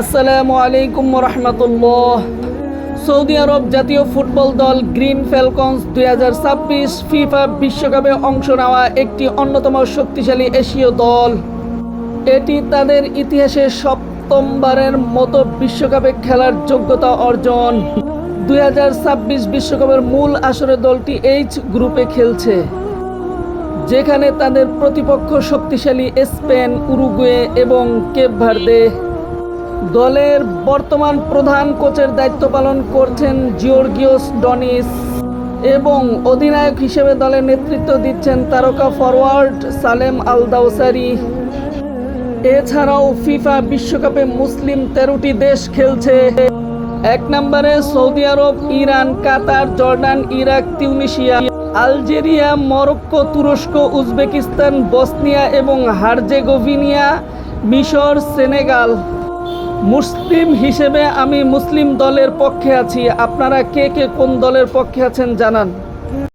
আসসালামু আলাইকুম রহমতুল্লাহ। সৌদি আরব জাতীয় ফুটবল দল গ্রিন ফ্যালকনস 2026 ফিফা বিশ্বকাপে অংশ নেওয়া একটি অন্যতম শক্তিশালী এশীয় দল। এটি তাদের ইতিহাসে সপ্তমবারের মতো বিশ্বকাপে খেলার যোগ্যতা অর্জন। 2026 বিশ্বকাপের মূল আসরে দলটি এইচ গ্রুপে খেলছে, যেখানে তাদের প্রতিপক্ষ শক্তিশালী স্পেন, উরুগুয়ে এবং কেপ ভার্দে। দলের বর্তমান প্রধান কোচের দায়িত্ব পালন করছেন জিওর্গিওস ডনিস এবং অধিনায়ক হিসেবে দলের নেতৃত্ব দিচ্ছেন তারকা ফরওয়ার্ড সালেম আল দাওসারি। এছাড়াও ফিফা বিশ্বকাপে মুসলিম 13টি দেশ খেলছে। 1 নম্বরে Saudi Arab, Iran, Qatar, Jordan, Iraq, Tunisia, Algeria, Morocco, তুরস্ক, উজবেকিস্তান, বসনিয়া এবং হার্জেগোভিনা, মিশর, সেনেগাল। মুসলিম হিসেবে আমি মুসলিম দলের পক্ষে আছি। আপনারা কে কে কোন দলের পক্ষে আছেন জানান।